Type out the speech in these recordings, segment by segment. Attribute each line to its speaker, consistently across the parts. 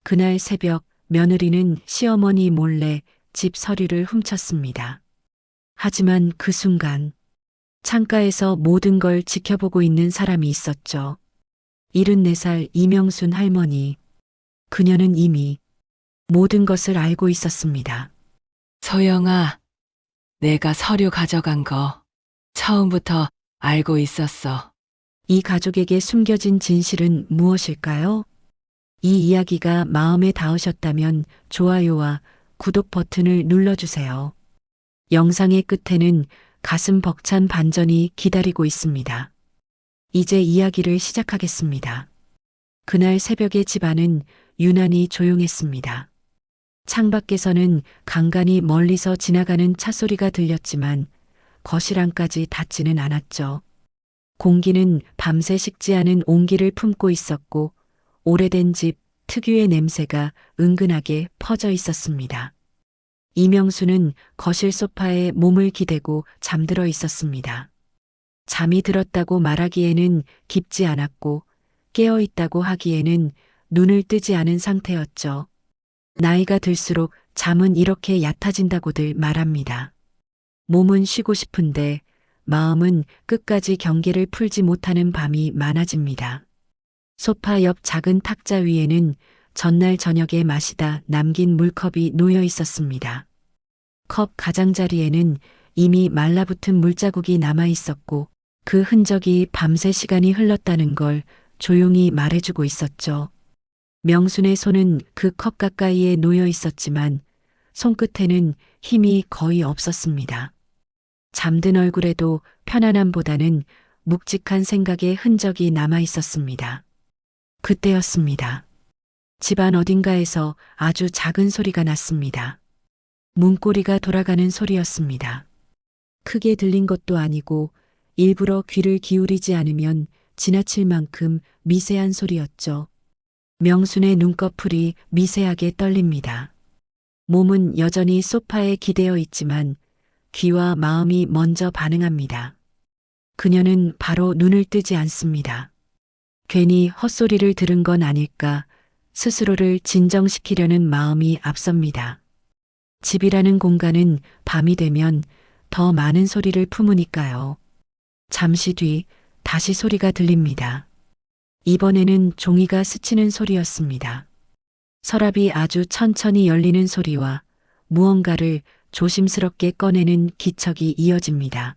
Speaker 1: 그날 새벽 며느리는 시어머니 몰래 집 서류를 훔쳤습니다. 하지만 그 순간 창가에서 모든 걸 지켜보고 있는 사람이 있었죠. 74살 이명순 할머니. 그녀는 이미 모든 것을 알고 있었습니다.
Speaker 2: 소영아, 내가 서류 가져간 거 처음부터 알고 있었어.
Speaker 1: 이 가족에게 숨겨진 진실은 무엇일까요? 이 이야기가 마음에 닿으셨다면 좋아요와 구독 버튼을 눌러주세요. 영상의 끝에는 가슴 벅찬 반전이 기다리고 있습니다. 이제 이야기를 시작하겠습니다. 그날 새벽에 집안은 유난히 조용했습니다. 창밖에서는 간간히 멀리서 지나가는 차 소리가 들렸지만 거실 안까지 닿지는 않았죠. 공기는 밤새 식지 않은 온기를 품고 있었고 오래된 집 특유의 냄새가 은근하게 퍼져 있었습니다. 이명수는 거실 소파에 몸을 기대고 잠들어 있었습니다. 잠이 들었다고 말하기에는 깊지 않았고 깨어 있다고 하기에는 눈을 뜨지 않은 상태였죠. 나이가 들수록 잠은 이렇게 얕아진다고들 말합니다. 몸은 쉬고 싶은데 마음은 끝까지 경계를 풀지 못하는 밤이 많아집니다. 소파 옆 작은 탁자 위에는 전날 저녁에 마시다 남긴 물컵이 놓여 있었습니다. 컵 가장자리에는 이미 말라붙은 물자국이 남아 있었고 그 흔적이 밤새 시간이 흘렀다는 걸 조용히 말해주고 있었죠. 명순의 손은 그 컵 가까이에 놓여 있었지만 손끝에는 힘이 거의 없었습니다. 잠든 얼굴에도 편안함보다는 묵직한 생각의 흔적이 남아 있었습니다. 그때였습니다. 집안 어딘가에서 아주 작은 소리가 났습니다. 문고리가 돌아가는 소리였습니다. 크게 들린 것도 아니고 일부러 귀를 기울이지 않으면 지나칠 만큼 미세한 소리였죠. 명순의 눈꺼풀이 미세하게 떨립니다. 몸은 여전히 소파에 기대어 있지만 귀와 마음이 먼저 반응합니다. 그녀는 바로 눈을 뜨지 않습니다. 괜히 헛소리를 들은 건 아닐까 스스로를 진정시키려는 마음이 앞섭니다. 집이라는 공간은 밤이 되면 더 많은 소리를 품으니까요. 잠시 뒤 다시 소리가 들립니다. 이번에는 종이가 스치는 소리였습니다. 서랍이 아주 천천히 열리는 소리와 무언가를 조심스럽게 꺼내는 기척이 이어집니다.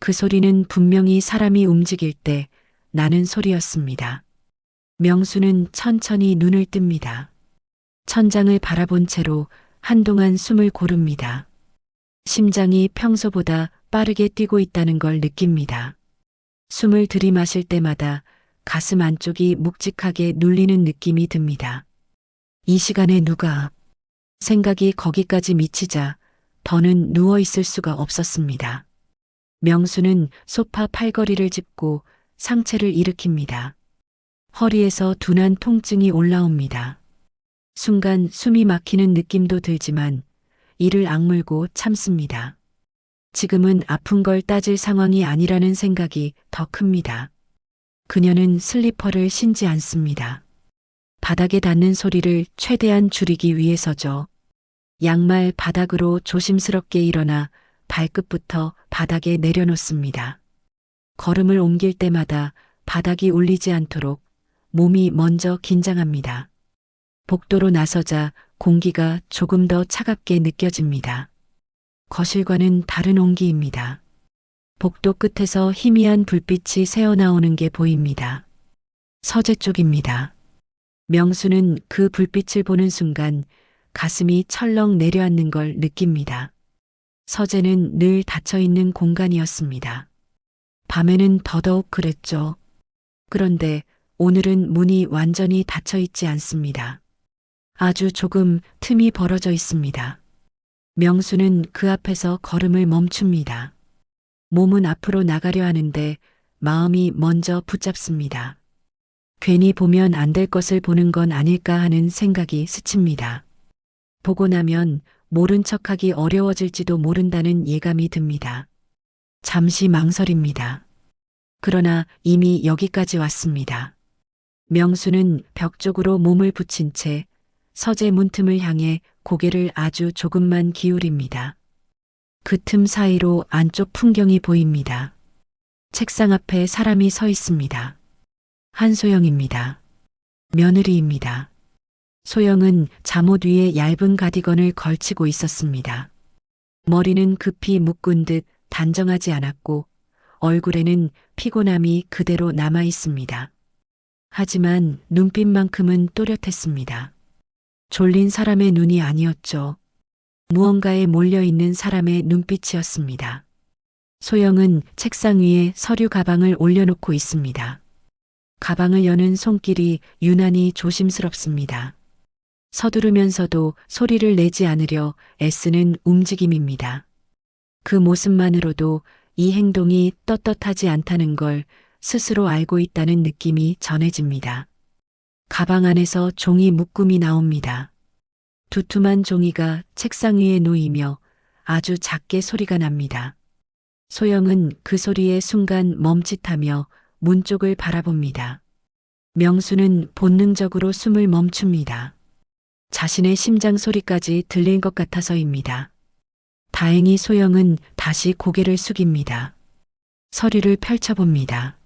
Speaker 1: 그 소리는 분명히 사람이 움직일 때 나는 소리였습니다. 명수는 천천히 눈을 뜹니다. 천장을 바라본 채로 한동안 숨을 고릅니다. 심장이 평소보다 빠르게 뛰고 있다는 걸 느낍니다. 숨을 들이마실 때마다 가슴 안쪽이 묵직하게 눌리는 느낌이 듭니다. 이 시간에 누가 생각이 거기까지 미치자 더는 누워 있을 수가 없었습니다. 명수는 소파 팔걸이를 짚고 상체를 일으킵니다. 허리에서 둔한 통증이 올라옵니다. 순간 숨이 막히는 느낌도 들지만 이를 악물고 참습니다. 지금은 아픈 걸 따질 상황이 아니라는 생각이 더 큽니다. 그녀는 슬리퍼를 신지 않습니다. 바닥에 닿는 소리를 최대한 줄이기 위해서죠. 양말 바닥으로 조심스럽게 일어나 발끝부터 바닥에 내려놓습니다. 걸음을 옮길 때마다 바닥이 울리지 않도록 몸이 먼저 긴장합니다. 복도로 나서자 공기가 조금 더 차갑게 느껴집니다. 거실과는 다른 온기입니다. 복도 끝에서 희미한 불빛이 새어나오는 게 보입니다. 서재 쪽입니다. 명수는 그 불빛을 보는 순간 가슴이 철렁 내려앉는 걸 느낍니다. 서재는 늘 닫혀있는 공간이었습니다. 밤에는 더더욱 그랬죠. 그런데 오늘은 문이 완전히 닫혀있지 않습니다. 아주 조금 틈이 벌어져 있습니다. 명수는 그 앞에서 걸음을 멈춥니다. 몸은 앞으로 나가려 하는데 마음이 먼저 붙잡습니다. 괜히 보면 안 될 것을 보는 건 아닐까 하는 생각이 스칩니다. 보고 나면 모른 척하기 어려워질지도 모른다는 예감이 듭니다. 잠시 망설입니다. 그러나 이미 여기까지 왔습니다. 명수는 벽 쪽으로 몸을 붙인 채 서재 문틈을 향해 고개를 아주 조금만 기울입니다. 그 틈 사이로 안쪽 풍경이 보입니다. 책상 앞에 사람이 서 있습니다. 한소영입니다. 며느리입니다. 소영은 잠옷 위에 얇은 가디건을 걸치고 있었습니다. 머리는 급히 묶은 듯 단정하지 않았고 얼굴에는 피곤함이 그대로 남아 있습니다. 하지만 눈빛만큼은 또렷했습니다. 졸린 사람의 눈이 아니었죠. 무언가에 몰려있는 사람의 눈빛이었습니다. 소영은 책상 위에 서류 가방을 올려놓고 있습니다. 가방을 여는 손길이 유난히 조심스럽습니다. 서두르면서도 소리를 내지 않으려 애쓰는 움직임입니다. 그 모습만으로도 이 행동이 떳떳하지 않다는 걸 스스로 알고 있다는 느낌이 전해집니다. 가방 안에서 종이 묶음이 나옵니다. 두툼한 종이가 책상 위에 놓이며 아주 작게 소리가 납니다. 소영은 그 소리에 순간 멈칫하며 문 쪽을 바라봅니다. 명수는 본능적으로 숨을 멈춥니다. 자신의 심장 소리까지 들릴 것 같아서입니다. 다행히 소영은 다시 고개를 숙입니다. 서류를 펼쳐봅니다.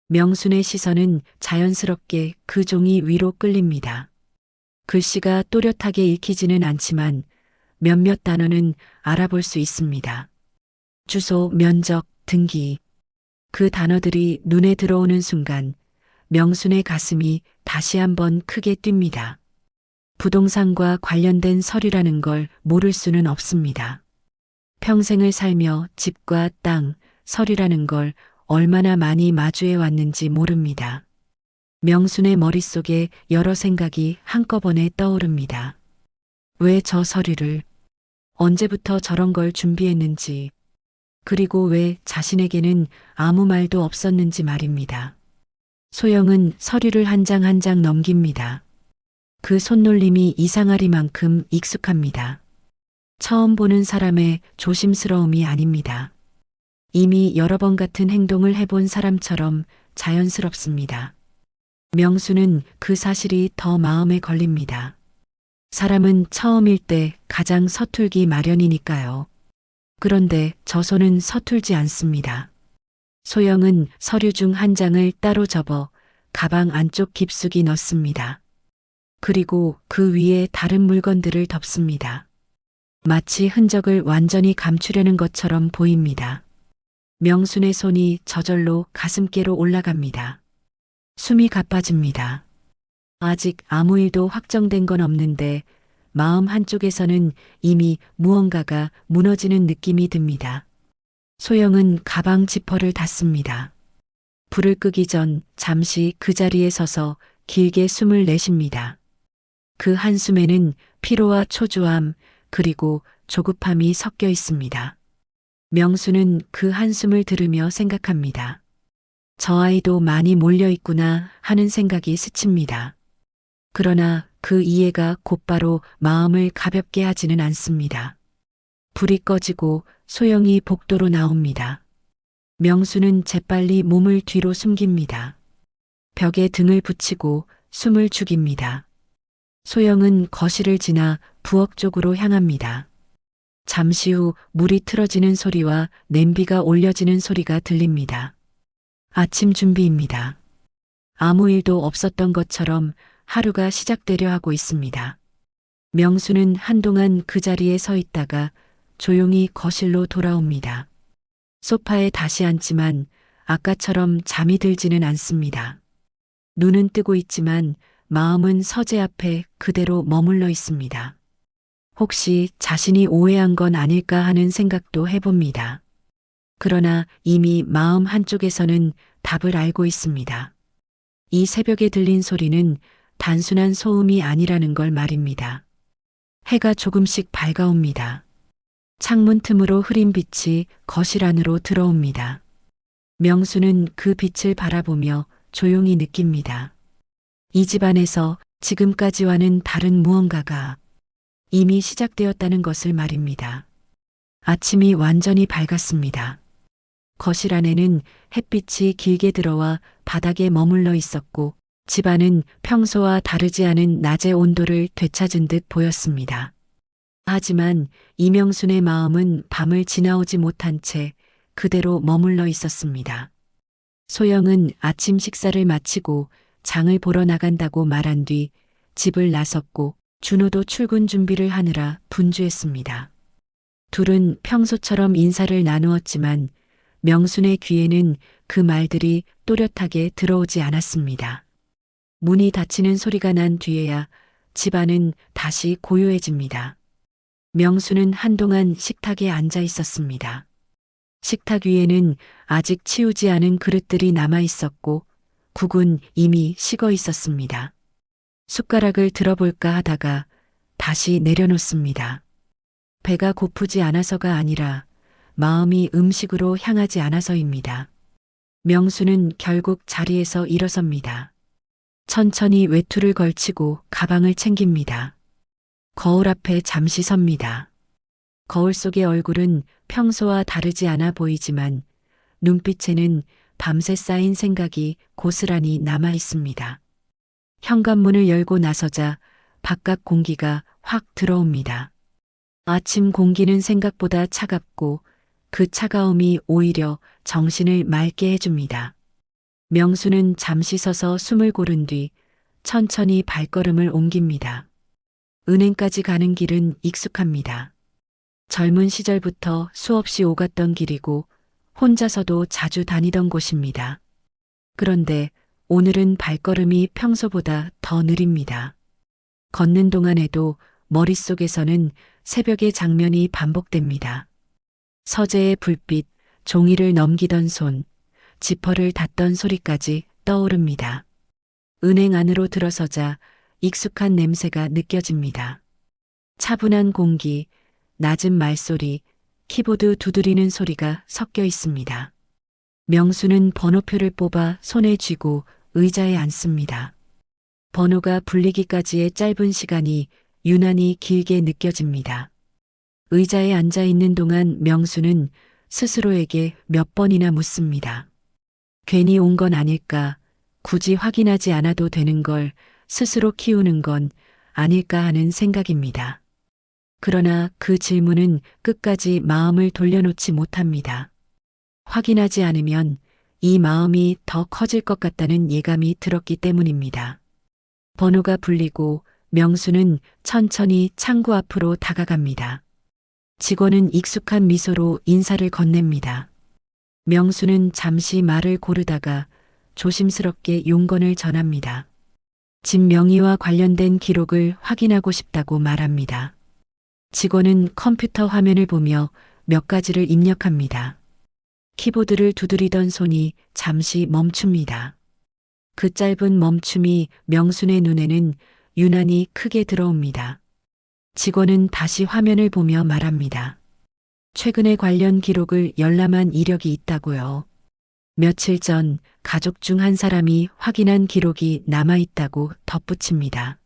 Speaker 1: 명순의 시선은 자연스럽게 그 종이 위로 끌립니다. 글씨가 또렷하게 읽히지는 않지만 몇몇 단어는 알아볼 수 있습니다. 주소, 면적, 등기. 그 단어들이 눈에 들어오는 순간 명순의 가슴이 다시 한번 크게 뜁니다. 부동산과 관련된 서류라는 걸 모를 수는 없습니다. 평생을 살며 집과 땅, 서류라는 걸 얼마나 많이 마주해 왔는지 모릅니다. 명순의 머릿속에 여러 생각이 한꺼번에 떠오릅니다. 왜 저 서류를, 언제부터 저런 걸 준비했는지, 그리고 왜 자신에게는 아무 말도 없었는지 말입니다. 소영은 서류를 한 장 한 장 넘깁니다. 그 손놀림이 이상하리만큼 익숙합니다. 처음 보는 사람의 조심스러움이 아닙니다. 이미 여러 번 같은 행동을 해본 사람처럼 자연스럽습니다. 명수는 그 사실이 더 마음에 걸립니다. 사람은 처음일 때 가장 서툴기 마련이니까요. 그런데 저 손은 서툴지 않습니다. 소영은 서류 중 한 장을 따로 접어 가방 안쪽 깊숙이 넣습니다. 그리고 그 위에 다른 물건들을 덮습니다. 마치 흔적을 완전히 감추려는 것처럼 보입니다. 명순의 손이 저절로 가슴께로 올라갑니다. 숨이 가빠집니다. 아직 아무 일도 확정된 건 없는데 마음 한쪽에서는 이미 무언가가 무너지는 느낌이 듭니다. 소영은 가방 지퍼를 닫습니다. 불을 끄기 전 잠시 그 자리에 서서 길게 숨을 내쉽니다. 그 한숨에는 피로와 초조함 그리고 조급함이 섞여 있습니다. 명수는 그 한숨을 들으며 생각합니다. 저 아이도 많이 몰려 있구나 하는 생각이 스칩니다. 그러나 그 이해가 곧바로 마음을 가볍게 하지는 않습니다. 불이 꺼지고 소영이 복도로 나옵니다. 명수는 재빨리 몸을 뒤로 숨깁니다. 벽에 등을 붙이고 숨을 죽입니다. 소영은 거실을 지나 부엌 쪽으로 향합니다. 잠시 후 물이 틀어지는 소리와 냄비가 올려지는 소리가 들립니다. 아침 준비입니다. 아무 일도 없었던 것처럼 하루가 시작되려 하고 있습니다. 명수는 한동안 그 자리에 서 있다가 조용히 거실로 돌아옵니다. 소파에 다시 앉지만 아까처럼 잠이 들지는 않습니다. 눈은 뜨고 있지만 마음은 서재 앞에 그대로 머물러 있습니다. 혹시 자신이 오해한 건 아닐까 하는 생각도 해봅니다. 그러나 이미 마음 한쪽에서는 답을 알고 있습니다. 이 새벽에 들린 소리는 단순한 소음이 아니라는 걸 말입니다. 해가 조금씩 밝아옵니다. 창문 틈으로 흐린 빛이 거실 안으로 들어옵니다. 명수는 그 빛을 바라보며 조용히 느낍니다. 이 집안에서 지금까지와는 다른 무언가가 이미 시작되었다는 것을 말입니다. 아침이 완전히 밝았습니다. 거실 안에는 햇빛이 길게 들어와 바닥에 머물러 있었고 집안은 평소와 다르지 않은 낮의 온도를 되찾은 듯 보였습니다. 하지만 이명순의 마음은 밤을 지나오지 못한 채 그대로 머물러 있었습니다. 소영은 아침 식사를 마치고 장을 보러 나간다고 말한 뒤 집을 나섰고 준호도 출근 준비를 하느라 분주했습니다. 둘은 평소처럼 인사를 나누었지만 명순의 귀에는 그 말들이 또렷하게 들어오지 않았습니다. 문이 닫히는 소리가 난 뒤에야 집안은 다시 고요해집니다. 명수는 한동안 식탁에 앉아 있었습니다. 식탁 위에는 아직 치우지 않은 그릇들이 남아 있었고 국은 이미 식어 있었습니다. 숟가락을 들어볼까 하다가 다시 내려놓습니다. 배가 고프지 않아서가 아니라 마음이 음식으로 향하지 않아서입니다. 명수는 결국 자리에서 일어섭니다. 천천히 외투를 걸치고 가방을 챙깁니다. 거울 앞에 잠시 섭니다. 거울 속의 얼굴은 평소와 다르지 않아 보이지만 눈빛에는 밤새 쌓인 생각이 고스란히 남아 있습니다. 현관문을 열고 나서자 바깥 공기가 확 들어옵니다. 아침 공기는 생각보다 차갑고 그 차가움이 오히려 정신을 맑게 해줍니다. 명수는 잠시 서서 숨을 고른 뒤 천천히 발걸음을 옮깁니다. 은행까지 가는 길은 익숙합니다. 젊은 시절부터 수없이 오갔던 길이고 혼자서도 자주 다니던 곳입니다. 그런데 오늘은 발걸음이 평소보다 더 느립니다. 걷는 동안에도 머릿속에서는 새벽의 장면이 반복됩니다. 서재의 불빛, 종이를 넘기던 손, 지퍼를 닫던 소리까지 떠오릅니다. 은행 안으로 들어서자 익숙한 냄새가 느껴집니다. 차분한 공기, 낮은 말소리, 키보드 두드리는 소리가 섞여 있습니다. 명수는 번호표를 뽑아 손에 쥐고 의자에 앉습니다. 번호가 불리기까지의 짧은 시간이 유난히 길게 느껴집니다. 의자에 앉아 있는 동안 명수는 스스로에게 몇 번이나 묻습니다. 괜히 온 건 아닐까, 굳이 확인하지 않아도 되는 걸 스스로 키우는 건 아닐까 하는 생각입니다. 그러나 그 질문은 끝까지 마음을 돌려놓지 못합니다. 확인하지 않으면 이 마음이 더 커질 것 같다는 예감이 들었기 때문입니다. 번호가 불리고 명수는 천천히 창구 앞으로 다가갑니다. 직원은 익숙한 미소로 인사를 건넵니다. 명수는 잠시 말을 고르다가 조심스럽게 용건을 전합니다. 집 명의와 관련된 기록을 확인하고 싶다고 말합니다. 직원은 컴퓨터 화면을 보며 몇 가지를 입력합니다. 키보드를 두드리던 손이 잠시 멈춥니다. 그 짧은 멈춤이 명순의 눈에는 유난히 크게 들어옵니다. 직원은 다시 화면을 보며 말합니다. 최근에 관련 기록을 열람한 이력이 있다고요. 며칠 전 가족 중 한 사람이 확인한 기록이 남아있다고 덧붙입니다.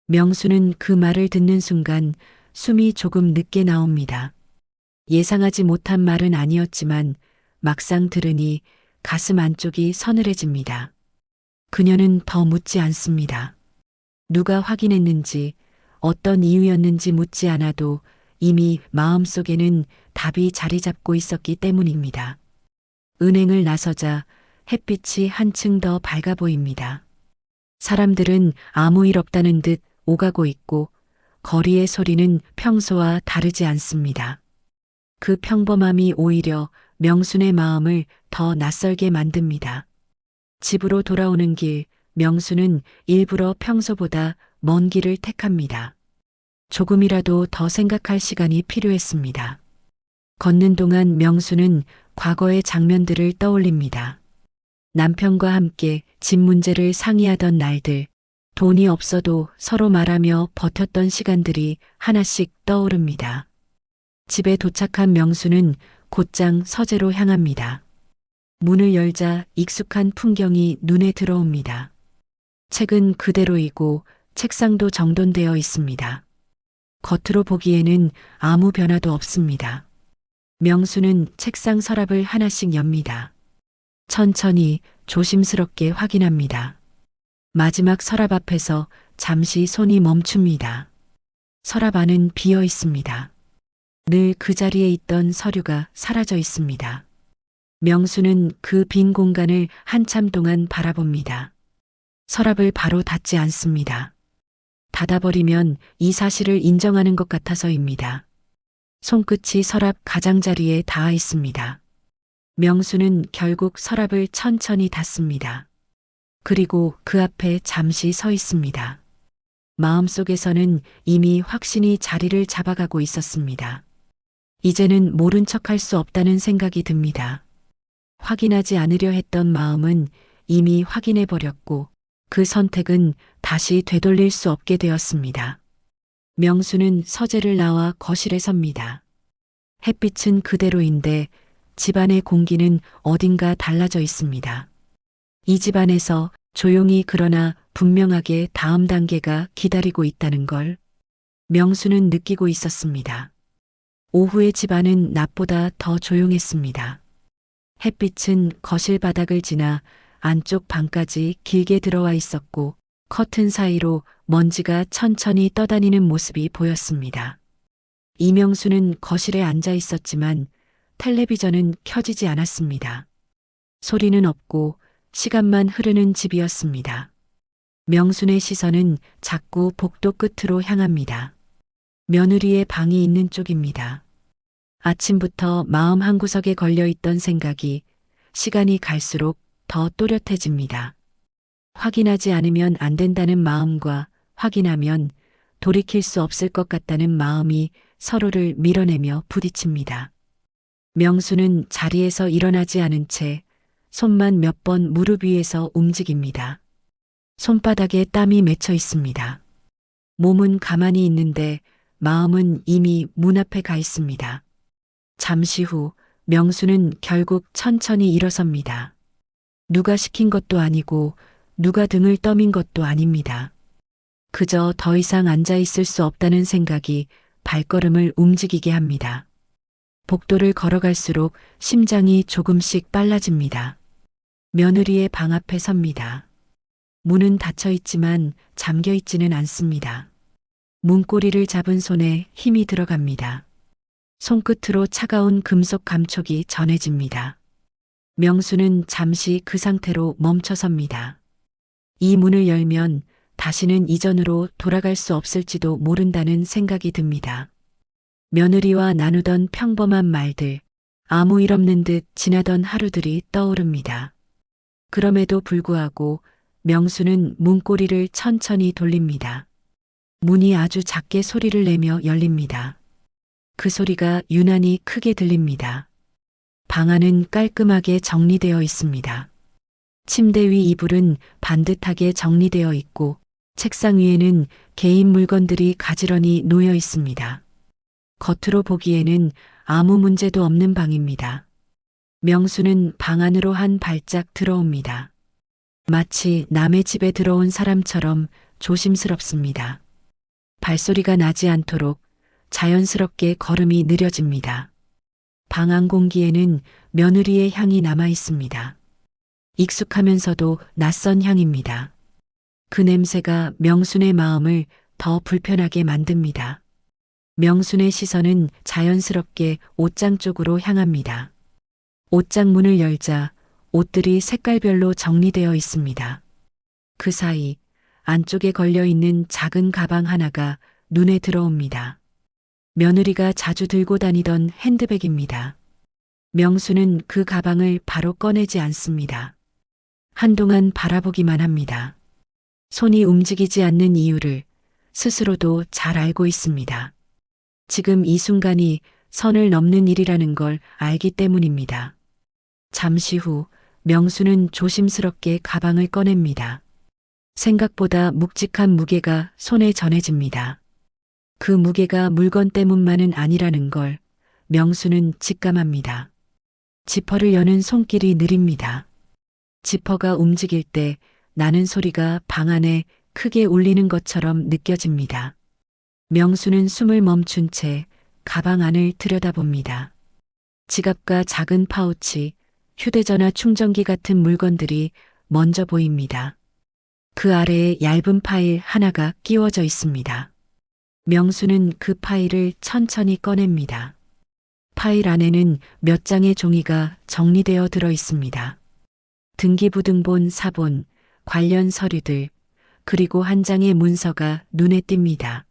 Speaker 1: 명수는 그 말을 듣는 순간 숨이 조금 늦게 나옵니다. 예상하지 못한 말은 아니었지만 막상 들으니 가슴 안쪽이 서늘해집니다. 그녀는 더 묻지 않습니다. 누가 확인했는지, 어떤 이유였는지 묻지 않아도 이미 마음속에는 답이 자리 잡고 있었기 때문입니다. 은행을 나서자 햇빛이 한층 더 밝아 보입니다. 사람들은 아무 일 없다는 듯 오가고 있고 거리의 소리는 평소와 다르지 않습니다. 그 평범함이 오히려 명순의 마음을 더 낯설게 만듭니다. 집으로 돌아오는 길, 명순은 일부러 평소보다 먼 길을 택합니다. 조금이라도 더 생각할 시간이 필요했습니다. 걷는 동안 명수는 과거의 장면들을 떠올립니다. 남편과 함께 집 문제를 상의하던 날들, 돈이 없어도 서로 말하며 버텼던 시간들이 하나씩 떠오릅니다. 집에 도착한 명수는 곧장 서재로 향합니다. 문을 열자 익숙한 풍경이 눈에 들어옵니다. 책은 그대로이고 책상도 정돈되어 있습니다. 겉으로 보기에는 아무 변화도 없습니다. 명수는 책상 서랍을 하나씩 엽니다. 천천히 조심스럽게 확인합니다. 마지막 서랍 앞에서 잠시 손이 멈춥니다. 서랍 안은 비어 있습니다. 늘 그 자리에 있던 서류가 사라져 있습니다. 명수는 그 빈 공간을 한참 동안 바라봅니다. 서랍을 바로 닫지 않습니다. 닫아버리면 이 사실을 인정하는 것 같아서입니다. 손끝이 서랍 가장자리에 닿아 있습니다. 명수는 결국 서랍을 천천히 닫습니다. 그리고 그 앞에 잠시 서 있습니다. 마음속에서는 이미 확신이 자리를 잡아가고 있었습니다. 이제는 모른 척할 수 없다는 생각이 듭니다. 확인하지 않으려 했던 마음은 이미 확인해버렸고 그 선택은 다시 되돌릴 수 없게 되었습니다. 명수는 서재를 나와 거실에 섭니다. 햇빛은 그대로인데 집안의 공기는 어딘가 달라져 있습니다. 이 집안에서 조용히 그러나 분명하게 다음 단계가 기다리고 있다는 걸 명수는 느끼고 있었습니다. 오후의 집안은 낮보다 더 조용했습니다. 햇빛은 거실 바닥을 지나 안쪽 방까지 길게 들어와 있었고 커튼 사이로 먼지가 천천히 떠다니는 모습이 보였습니다. 이명수는 거실에 앉아 있었지만 텔레비전은 켜지지 않았습니다. 소리는 없고 시간만 흐르는 집이었습니다. 명순의 시선은 자꾸 복도 끝으로 향합니다. 며느리의 방이 있는 쪽입니다. 아침부터 마음 한구석에 걸려있던 생각이 시간이 갈수록 더 또렷해집니다. 확인하지 않으면 안 된다는 마음과 확인하면 돌이킬 수 없을 것 같다는 마음이 서로를 밀어내며 부딪힙니다. 명수는 자리에서 일어나지 않은 채 손만 몇 번 무릎 위에서 움직입니다. 손바닥에 땀이 맺혀 있습니다. 몸은 가만히 있는데 마음은 이미 문 앞에 가 있습니다. 잠시 후 명수는 결국 천천히 일어섭니다. 누가 시킨 것도 아니고 누가 등을 떠민 것도 아닙니다. 그저 더 이상 앉아 있을 수 없다는 생각이 발걸음을 움직이게 합니다. 복도를 걸어갈수록 심장이 조금씩 빨라집니다. 며느리의 방 앞에 섭니다. 문은 닫혀 있지만 잠겨 있지는 않습니다. 문고리를 잡은 손에 힘이 들어갑니다. 손끝으로 차가운 금속 감촉이 전해집니다. 명수는 잠시 그 상태로 멈춰섭니다. 이 문을 열면 다시는 이전으로 돌아갈 수 없을지도 모른다는 생각이 듭니다. 며느리와 나누던 평범한 말들, 아무 일 없는 듯 지나던 하루들이 떠오릅니다. 그럼에도 불구하고 명수는 문고리를 천천히 돌립니다. 문이 아주 작게 소리를 내며 열립니다. 그 소리가 유난히 크게 들립니다. 방 안은 깔끔하게 정리되어 있습니다. 침대 위 이불은 반듯하게 정리되어 있고 책상 위에는 개인 물건들이 가지런히 놓여 있습니다. 겉으로 보기에는 아무 문제도 없는 방입니다. 명수는 방 안으로 한 발짝 들어옵니다. 마치 남의 집에 들어온 사람처럼 조심스럽습니다. 발소리가 나지 않도록 자연스럽게 걸음이 느려집니다. 방 안 공기에는 며느리의 향이 남아 있습니다. 익숙하면서도 낯선 향입니다. 그 냄새가 명순의 마음을 더 불편하게 만듭니다. 명순의 시선은 자연스럽게 옷장 쪽으로 향합니다. 옷장 문을 열자 옷들이 색깔별로 정리되어 있습니다. 그 사이 안쪽에 걸려있는 작은 가방 하나가 눈에 들어옵니다. 며느리가 자주 들고 다니던 핸드백입니다. 명수는 그 가방을 바로 꺼내지 않습니다. 한동안 바라보기만 합니다. 손이 움직이지 않는 이유를 스스로도 잘 알고 있습니다. 지금 이 순간이 선을 넘는 일이라는 걸 알기 때문입니다. 잠시 후 명수는 조심스럽게 가방을 꺼냅니다. 생각보다 묵직한 무게가 손에 전해집니다. 그 무게가 물건 때문만은 아니라는 걸 명수는 직감합니다. 지퍼를 여는 손길이 느립니다. 지퍼가 움직일 때 나는 소리가 방 안에 크게 울리는 것처럼 느껴집니다. 명수는 숨을 멈춘 채 가방 안을 들여다봅니다. 지갑과 작은 파우치, 휴대전화 충전기 같은 물건들이 먼저 보입니다. 그 아래에 얇은 파일 하나가 끼워져 있습니다. 명수는 그 파일을 천천히 꺼냅니다. 파일 안에는 몇 장의 종이가 정리되어 들어 있습니다. 등기부등본 사본, 관련 서류들, 그리고 한 장의 문서가 눈에 띕니다.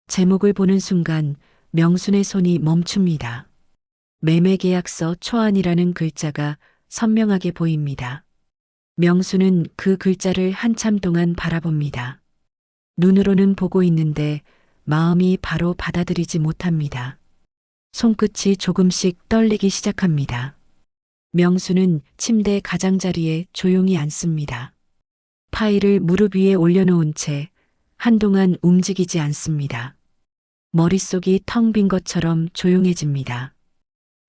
Speaker 1: 제목을 보는 순간 명순의 손이 멈춥니다. 매매계약서 초안이라는 글자가 선명하게 보입니다. 명수는 그 글자를 한참 동안 바라봅니다. 눈으로는 보고 있는데 마음이 바로 받아들이지 못합니다. 손끝이 조금씩 떨리기 시작합니다. 명수는 침대 가장자리에 조용히 앉습니다. 파일을 무릎 위에 올려놓은 채 한동안 움직이지 않습니다. 머릿속이 텅 빈 것처럼 조용해집니다.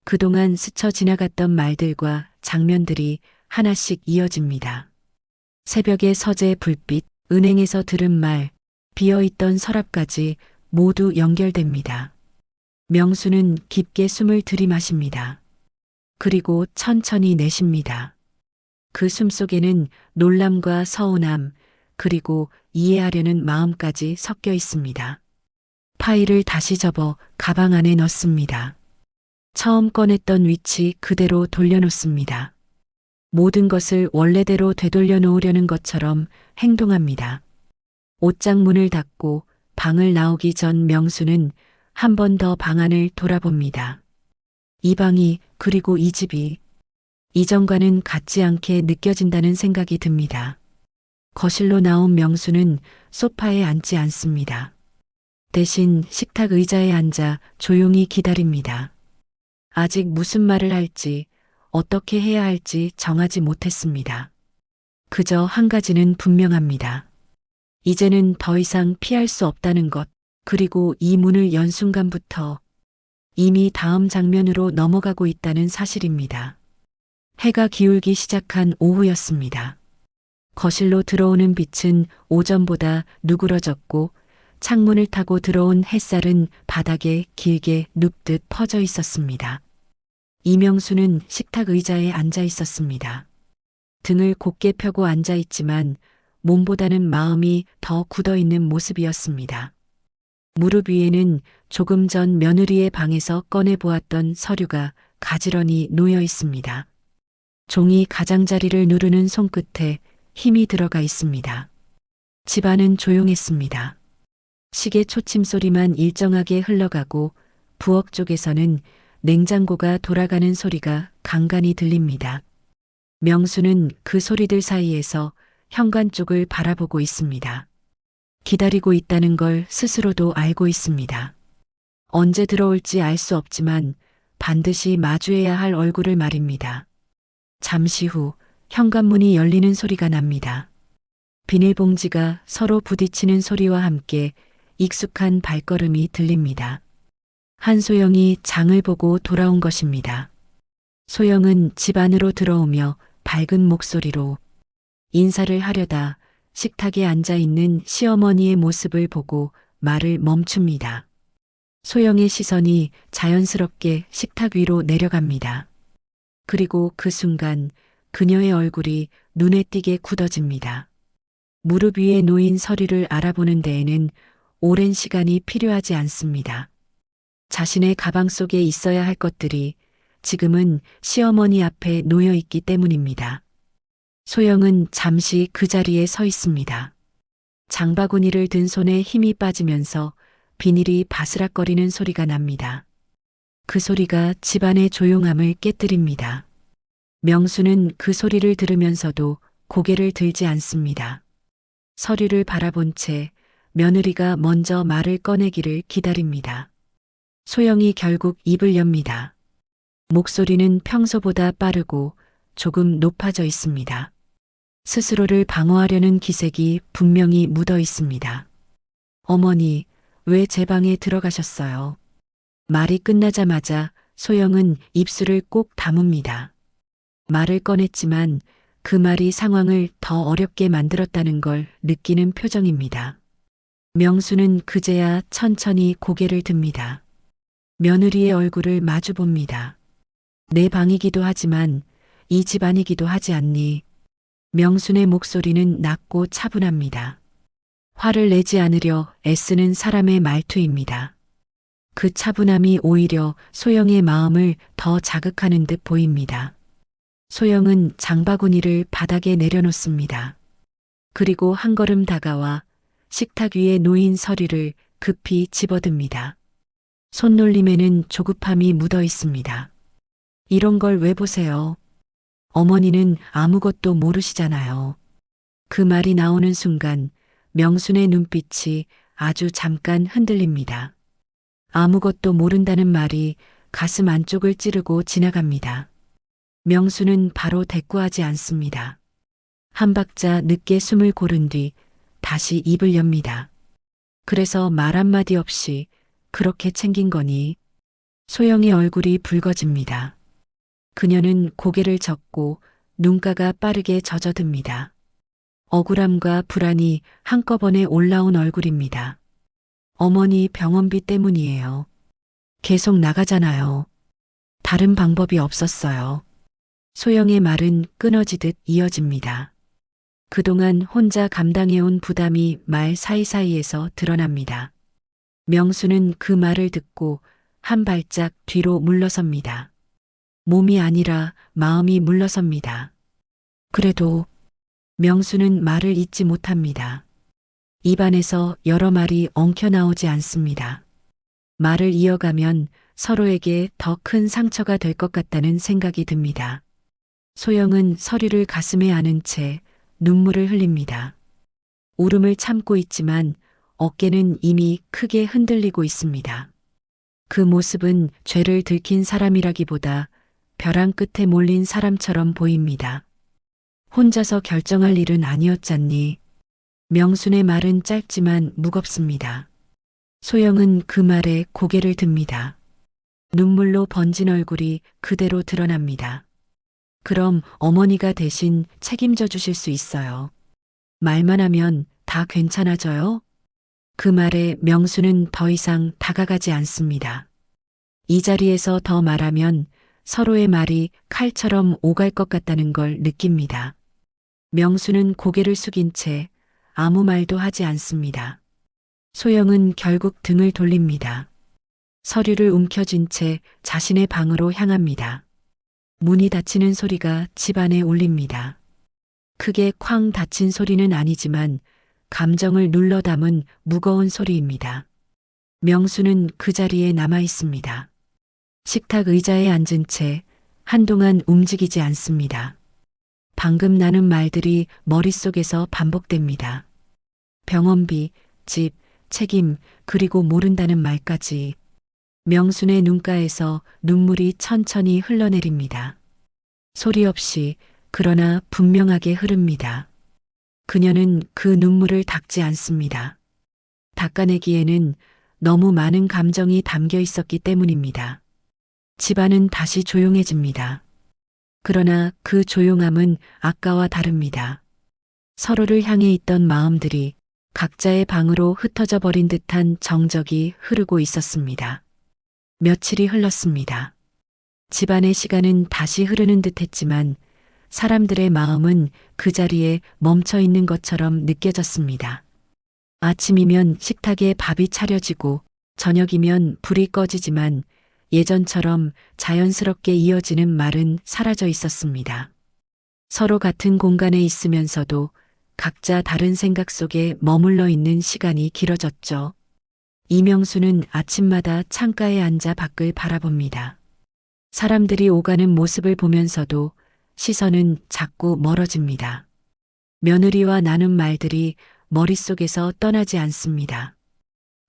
Speaker 1: 그동안 스쳐 지나갔던 말들과 장면들이 하나씩 이어집니다. 새벽의 서재 불빛, 은행에서 들은 말, 비어있던 서랍까지 모두 연결됩니다. 명수는 깊게 숨을 들이마십니다. 그리고 천천히 내쉽니다. 그 숨속에는 놀람과 서운함, 그리고 이해하려는 마음까지 섞여 있습니다. 파일을 다시 접어 가방 안에 넣습니다. 처음 꺼냈던 위치 그대로 돌려놓습니다. 모든 것을 원래대로 되돌려 놓으려는 것처럼 행동합니다. 옷장 문을 닫고 방을 나오기 전 명수는 한 번 더 방 안을 돌아봅니다. 이 방이, 그리고 이 집이 이전과는 같지 않게 느껴진다는 생각이 듭니다. 거실로 나온 명수는 소파에 앉지 않습니다. 대신 식탁 의자에 앉아 조용히 기다립니다. 아직 무슨 말을 할지, 어떻게 해야 할지 정하지 못했습니다. 그저 한 가지는 분명합니다. 이제는 더 이상 피할 수 없다는 것, 그리고 이 문을 연 순간부터 이미 다음 장면으로 넘어가고 있다는 사실입니다. 해가 기울기 시작한 오후였습니다. 거실로 들어오는 빛은 오전보다 누그러졌고 창문을 타고 들어온 햇살은 바닥에 길게 눕듯 퍼져 있었습니다. 이명수는 식탁 의자에 앉아 있었습니다. 등을 곧게 펴고 앉아 있지만 몸보다는 마음이 더 굳어 있는 모습이었습니다. 무릎 위에는 조금 전 며느리의 방에서 꺼내 보았던 서류가 가지런히 놓여 있습니다. 종이 가장자리를 누르는 손끝에 힘이 들어가 있습니다. 집안은 조용했습니다. 시계 초침 소리만 일정하게 흘러가고 부엌 쪽에서는 냉장고가 돌아가는 소리가 간간히 들립니다. 명수는 그 소리들 사이에서 현관 쪽을 바라보고 있습니다. 기다리고 있다는 걸 스스로도 알고 있습니다. 언제 들어올지 알 수 없지만 반드시 마주해야 할 얼굴을 말입니다. 잠시 후 현관문이 열리는 소리가 납니다. 비닐봉지가 서로 부딪히는 소리와 함께 익숙한 발걸음이 들립니다. 한소영이 장을 보고 돌아온 것입니다. 소영은 집 안으로 들어오며 밝은 목소리로 인사를 하려다 식탁에 앉아 있는 시어머니의 모습을 보고 말을 멈춥니다. 소영의 시선이 자연스럽게 식탁 위로 내려갑니다. 그리고 그 순간 그녀의 얼굴이 눈에 띄게 굳어집니다. 무릎 위에 놓인 서류를 알아보는 데에는 오랜 시간이 필요하지 않습니다. 자신의 가방 속에 있어야 할 것들이 지금은 시어머니 앞에 놓여 있기 때문입니다. 소영은 잠시 그 자리에 서 있습니다. 장바구니를 든 손에 힘이 빠지면서 비닐이 바스락거리는 소리가 납니다. 그 소리가 집안의 조용함을 깨뜨립니다. 명수는 그 소리를 들으면서도 고개를 들지 않습니다. 서류를 바라본 채 며느리가 먼저 말을 꺼내기를 기다립니다. 소영이 결국 입을 엽니다. 목소리는 평소보다 빠르고 조금 높아져 있습니다. 스스로를 방어하려는 기색이 분명히 묻어 있습니다. 어머니, 왜 제 방에 들어가셨어요? 말이 끝나자마자 소영은 입술을 꼭 다뭅니다. 말을 꺼냈지만 그 말이 상황을 더 어렵게 만들었다는 걸 느끼는 표정입니다. 명수는 그제야 천천히 고개를 듭니다. 며느리의 얼굴을 마주 봅니다. 내 방이기도 하지만 이 집안이기도 하지 않니? 명순의 목소리는 낮고 차분합니다. 화를 내지 않으려 애쓰는 사람의 말투입니다. 그 차분함이 오히려 소영의 마음을 더 자극하는 듯 보입니다. 소영은 장바구니를 바닥에 내려놓습니다. 그리고 한 걸음 다가와 식탁 위에 놓인 서류를 급히 집어듭니다. 손놀림에는 조급함이 묻어 있습니다. 이런 걸 왜 보세요? 어머니는 아무것도 모르시잖아요. 그 말이 나오는 순간 명순의 눈빛이 아주 잠깐 흔들립니다. 아무것도 모른다는 말이 가슴 안쪽을 찌르고 지나갑니다. 명순은 바로 대꾸하지 않습니다. 한 박자 늦게 숨을 고른 뒤 다시 입을 엽니다. 그래서 말 한마디 없이 그렇게 챙긴 거니? 소영의 얼굴이 붉어집니다. 그녀는 고개를 젓고 눈가가 빠르게 젖어듭니다. 억울함과 불안이 한꺼번에 올라온 얼굴입니다. 어머니 병원비 때문이에요. 계속 나가잖아요. 다른 방법이 없었어요. 소영의 말은 끊어지듯 이어집니다. 그동안 혼자 감당해온 부담이 말 사이사이에서 드러납니다. 명수는 그 말을 듣고 한 발짝 뒤로 물러섭니다. 몸이 아니라 마음이 물러섭니다. 그래도 명수는 말을 잇지 못합니다. 입안에서 여러 말이 엉켜 나오지 않습니다. 말을 이어가면 서로에게 더 큰 상처가 될 것 같다는 생각이 듭니다. 소영은 서류를 가슴에 안은 채 눈물을 흘립니다. 울음을 참고 있지만 어깨는 이미 크게 흔들리고 있습니다. 그 모습은 죄를 들킨 사람이라기보다 벼랑 끝에 몰린 사람처럼 보입니다. 혼자서 결정할 일은 아니었잖니. 명순의 말은 짧지만 무겁습니다. 소영은 그 말에 고개를 듭니다. 눈물로 번진 얼굴이 그대로 드러납니다. 그럼 어머니가 대신 책임져 주실 수 있어요. 말만 하면 다 괜찮아져요? 그 말에 명수는 더 이상 다가가지 않습니다. 이 자리에서 더 말하면 서로의 말이 칼처럼 오갈 것 같다는 걸 느낍니다. 명수는 고개를 숙인 채 아무 말도 하지 않습니다. 소영은 결국 등을 돌립니다. 서류를 움켜쥔 채 자신의 방으로 향합니다. 문이 닫히는 소리가 집안에 울립니다. 크게 쾅 닫힌 소리는 아니지만 감정을 눌러 담은 무거운 소리입니다. 명수는 그 자리에 남아 있습니다. 식탁 의자에 앉은 채 한동안 움직이지 않습니다. 방금 나눈 말들이 머릿속에서 반복됩니다. 병원비, 집, 책임, 그리고 모른다는 말까지. 명순의 눈가에서 눈물이 천천히 흘러내립니다. 소리 없이 그러나 분명하게 흐릅니다. 그녀는 그 눈물을 닦지 않습니다. 닦아내기에는 너무 많은 감정이 담겨 있었기 때문입니다. 집안은 다시 조용해집니다. 그러나 그 조용함은 아까와 다릅니다. 서로를 향해 있던 마음들이 각자의 방으로 흩어져 버린 듯한 정적이 흐르고 있었습니다. 며칠이 흘렀습니다. 집안의 시간은 다시 흐르는 듯 했지만 사람들의 마음은 그 자리에 멈춰 있는 것처럼 느껴졌습니다. 아침이면 식탁에 밥이 차려지고 저녁이면 불이 꺼지지만 예전처럼 자연스럽게 이어지는 말은 사라져 있었습니다. 서로 같은 공간에 있으면서도 각자 다른 생각 속에 머물러 있는 시간이 길어졌죠. 이명수는 아침마다 창가에 앉아 밖을 바라봅니다. 사람들이 오가는 모습을 보면서도 시선은 자꾸 멀어집니다. 며느리와 나눈 말들이 머릿속에서 떠나지 않습니다.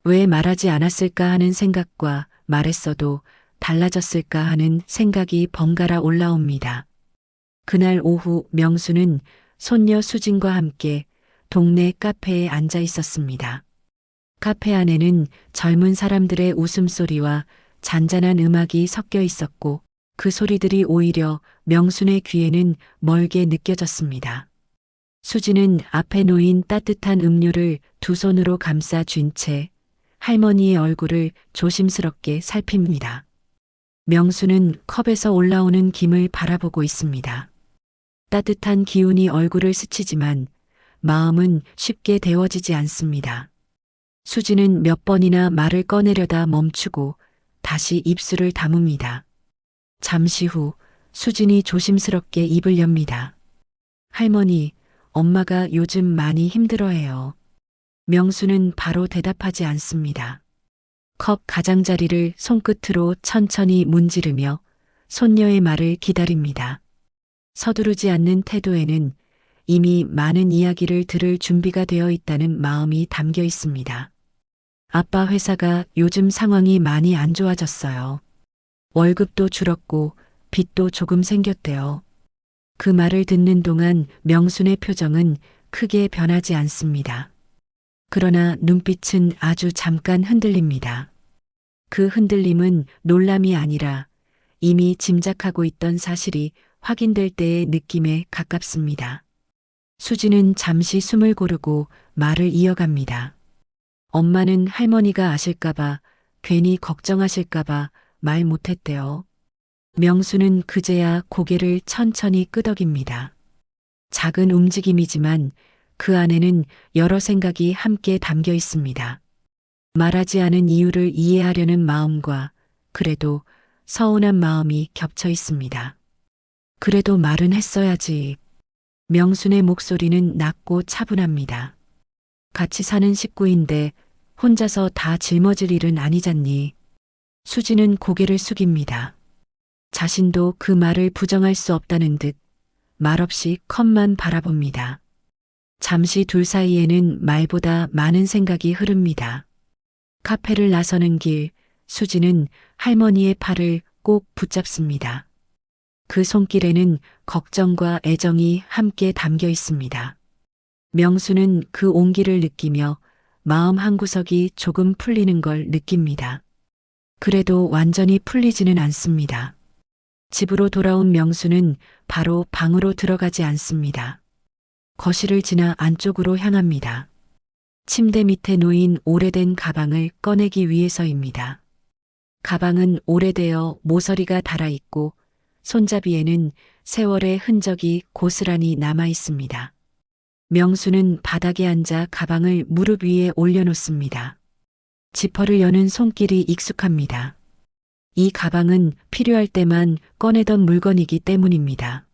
Speaker 1: 왜 말하지 않았을까 하는 생각과 말했어도 달라졌을까 하는 생각이 번갈아 올라옵니다. 그날 오후 명수는 손녀 수진과 함께 동네 카페에 앉아 있었습니다. 카페 안에는 젊은 사람들의 웃음소리와 잔잔한 음악이 섞여 있었고 그 소리들이 오히려 명순의 귀에는 멀게 느껴졌습니다. 수진은 앞에 놓인 따뜻한 음료를 두 손으로 감싸 쥔 채 할머니의 얼굴을 조심스럽게 살핍니다. 명수는 컵에서 올라오는 김을 바라보고 있습니다. 따뜻한 기운이 얼굴을 스치지만 마음은 쉽게 데워지지 않습니다. 수지는 몇 번이나 말을 꺼내려다 멈추고 다시 입술을 다뭅니다. 잠시 후 수진이 조심스럽게 입을 엽니다. 할머니, 엄마가 요즘 많이 힘들어해요. 명수는 바로 대답하지 않습니다. 컵 가장자리를 손끝으로 천천히 문지르며 손녀의 말을 기다립니다. 서두르지 않는 태도에는 이미 많은 이야기를 들을 준비가 되어 있다는 마음이 담겨 있습니다. 아빠 회사가 요즘 상황이 많이 안 좋아졌어요. 월급도 줄었고 빚도 조금 생겼대요. 그 말을 듣는 동안 명순의 표정은 크게 변하지 않습니다. 그러나 눈빛은 아주 잠깐 흔들립니다. 그 흔들림은 놀람이 아니라 이미 짐작하고 있던 사실이 확인될 때의 느낌에 가깝습니다. 수지는 잠시 숨을 고르고 말을 이어갑니다. 엄마는 할머니가 아실까봐, 괜히 걱정하실까봐 말 못했대요. 명수는 그제야 고개를 천천히 끄덕입니다. 작은 움직임이지만 그 안에는 여러 생각이 함께 담겨 있습니다. 말하지 않은 이유를 이해하려는 마음과 그래도 서운한 마음이 겹쳐 있습니다. 그래도 말은 했어야지. 명순의 목소리는 낮고 차분합니다. 같이 사는 식구인데 혼자서 다 짊어질 일은 아니잖니. 수지는 고개를 숙입니다. 자신도 그 말을 부정할 수 없다는 듯 말없이 컵만 바라봅니다. 잠시 둘 사이에는 말보다 많은 생각이 흐릅니다. 카페를 나서는 길, 수지는 할머니의 팔을 꼭 붙잡습니다. 그 손길에는 걱정과 애정이 함께 담겨 있습니다. 명수는 그 온기를 느끼며 마음 한구석이 조금 풀리는 걸 느낍니다. 그래도 완전히 풀리지는 않습니다. 집으로 돌아온 명수는 바로 방으로 들어가지 않습니다. 거실을 지나 안쪽으로 향합니다. 침대 밑에 놓인 오래된 가방을 꺼내기 위해서입니다. 가방은 오래되어 모서리가 닳아 있고 손잡이에는 세월의 흔적이 고스란히 남아 있습니다. 명수는 바닥에 앉아 가방을 무릎 위에 올려놓습니다. 지퍼를 여는 손길이 익숙합니다. 이 가방은 필요할 때만 꺼내던 물건이기 때문입니다.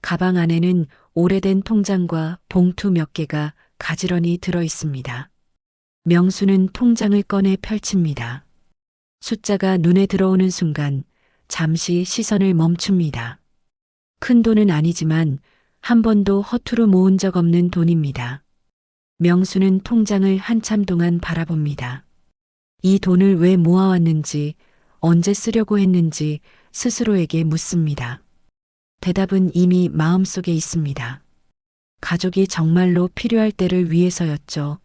Speaker 1: 가방 안에는 오래된 통장과 봉투 몇 개가 가지런히 들어 있습니다. 명수는 통장을 꺼내 펼칩니다. 숫자가 눈에 들어오는 순간 잠시 시선을 멈춥니다. 큰 돈은 아니지만 한 번도 허투루 모은 적 없는 돈입니다. 명수는 통장을 한참 동안 바라봅니다. 이 돈을 왜 모아왔는지, 언제 쓰려고 했는지 스스로에게 묻습니다. 대답은 이미 마음속에 있습니다. 가족이 정말로 필요할 때를 위해서였죠.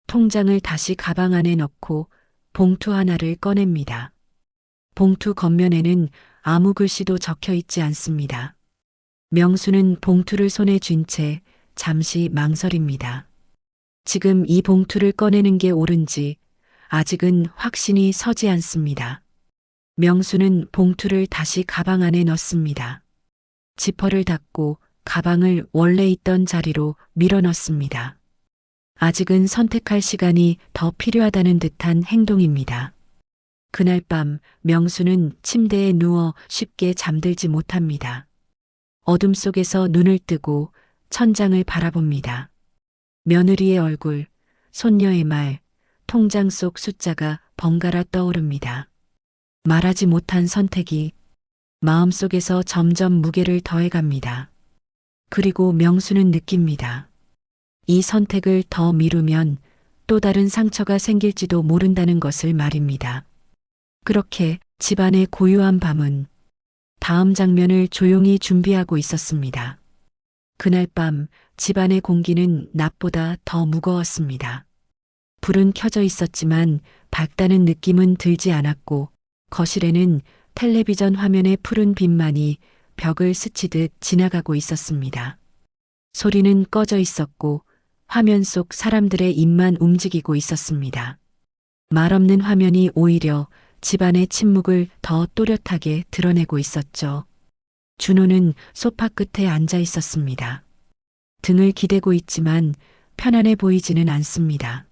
Speaker 1: 통장을 다시 가방 안에 넣고 봉투 하나를 꺼냅니다. 봉투 겉면에는 아무 글씨도 적혀 있지 않습니다. 명수는 봉투를 손에 쥔 채 잠시 망설입니다. 지금 이 봉투를 꺼내는 게 옳은지 아직은 확신이 서지 않습니다. 명수는 봉투를 다시 가방 안에 넣습니다. 지퍼를 닫고 가방을 원래 있던 자리로 밀어 넣습니다. 아직은 선택할 시간이 더 필요하다는 듯한 행동입니다. 그날 밤 명수는 침대에 누워 쉽게 잠들지 못합니다. 어둠 속에서 눈을 뜨고 천장을 바라봅니다. 며느리의 얼굴, 손녀의 말, 통장 속 숫자가 번갈아 떠오릅니다. 말하지 못한 선택이 마음속에서 점점 무게를 더해갑니다. 그리고 명수는 느낍니다. 이 선택을 더 미루면 또 다른 상처가 생길지도 모른다는 것을 말입니다. 그렇게 집안의 고요한 밤은 다음 장면을 조용히 준비하고 있었습니다. 그날 밤 집안의 공기는 낮보다 더 무거웠습니다. 불은 켜져 있었지만 밝다는 느낌은 들지 않았고 거실에는 텔레비전 화면의 푸른 빛만이 벽을 스치듯 지나가고 있었습니다. 소리는 꺼져 있었고 화면 속 사람들의 입만 움직이고 있었습니다. 말 없는 화면이 오히려 집안의 침묵을 더 또렷하게 드러내고 있었죠. 준호는 소파 끝에 앉아 있었습니다. 등을 기대고 있지만 편안해 보이지는 않습니다.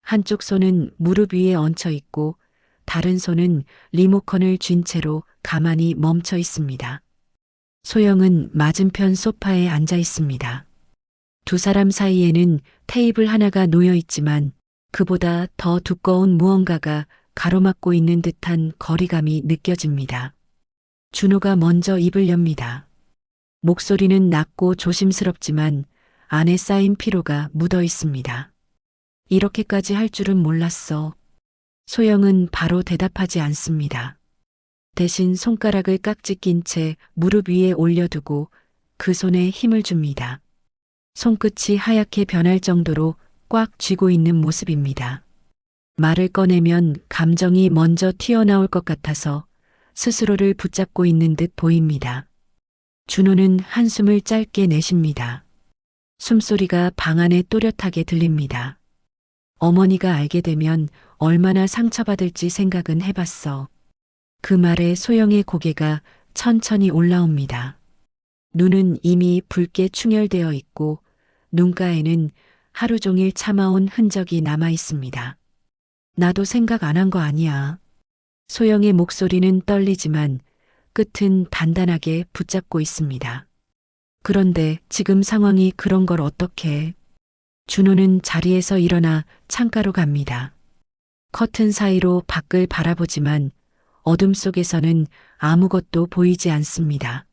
Speaker 1: 한쪽 손은 무릎 위에 얹혀 있고 다른 손은 리모컨을 쥔 채로 가만히 멈춰 있습니다. 소영은 맞은편 소파에 앉아 있습니다. 두 사람 사이에는 테이블 하나가 놓여 있지만 그보다 더 두꺼운 무언가가 가로막고 있는 듯한 거리감이 느껴집니다. 준호가 먼저 입을 엽니다. 목소리는 낮고 조심스럽지만 안에 쌓인 피로가 묻어 있습니다. 이렇게까지 할 줄은 몰랐어. 소영은 바로 대답하지 않습니다. 대신 손가락을 깍지 낀 채 무릎 위에 올려두고 그 손에 힘을 줍니다. 손끝이 하얗게 변할 정도로 꽉 쥐고 있는 모습입니다. 말을 꺼내면 감정이 먼저 튀어나올 것 같아서 스스로를 붙잡고 있는 듯 보입니다. 준호는 한숨을 짧게 내쉽니다. 숨소리가 방 안에 또렷하게 들립니다. 어머니가 알게 되면 얼마나 상처받을지 생각은 해봤어. 그 말에 소영의 고개가 천천히 올라옵니다. 눈은 이미 붉게 충혈되어 있고 눈가에는 하루 종일 참아온 흔적이 남아 있습니다. 나도 생각 안 한 거 아니야. 소영의 목소리는 떨리지만 끝은 단단하게 붙잡고 있습니다. 그런데 지금 상황이 그런 걸 어떡해. 준호는 자리에서 일어나 창가로 갑니다. 커튼 사이로 밖을 바라보지만 어둠 속에서는 아무것도 보이지 않습니다.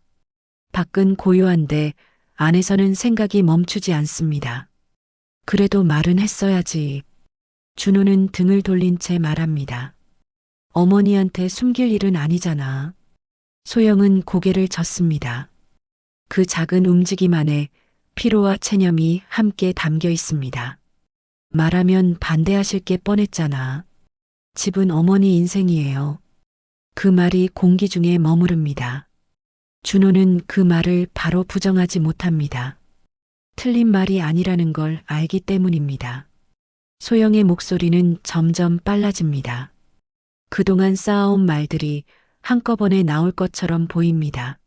Speaker 1: 밖은 고요한데 안에서는 생각이 멈추지 않습니다. 그래도 말은 했어야지. 준호는 등을 돌린 채 말합니다. 어머니한테 숨길 일은 아니잖아. 소영은 고개를 젓습니다. 그 작은 움직임 안에 피로와 체념이 함께 담겨 있습니다. 말하면 반대하실 게 뻔했잖아. 집은 어머니 인생이에요. 그 말이 공기 중에 머무릅니다. 준호는 그 말을 바로 부정하지 못합니다. 틀린 말이 아니라는 걸 알기 때문입니다. 소영의 목소리는 점점 빨라집니다. 그동안 쌓아온 말들이 한꺼번에 나올 것처럼 보입니다.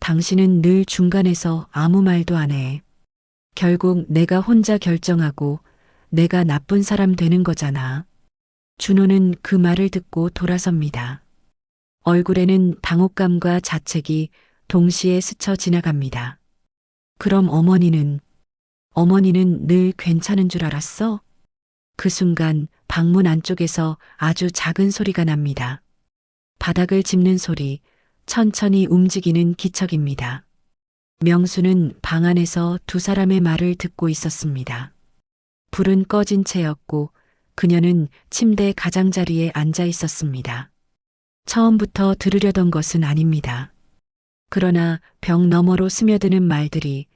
Speaker 1: 당신은 늘 중간에서 아무 말도 안 해. 결국 내가 혼자 결정하고 내가 나쁜 사람 되는 거잖아. 준호는 그 말을 듣고 돌아섭니다. 얼굴에는 당혹감과 자책이 동시에 스쳐 지나갑니다. 그럼 어머니는 늘 괜찮은 줄 알았어? 그 순간 방문 안쪽에서 아주 작은 소리가 납니다. 바닥을 짚는 소리, 천천히 움직이는 기척입니다. 명수는 방 안에서 두 사람의 말을 듣고 있었습니다. 불은 꺼진 채였고 그녀는 침대 가장자리에 앉아 있었습니다. 처음부터 들으려던 것은 아닙니다. 그러나 벽 너머로 스며드는 말들이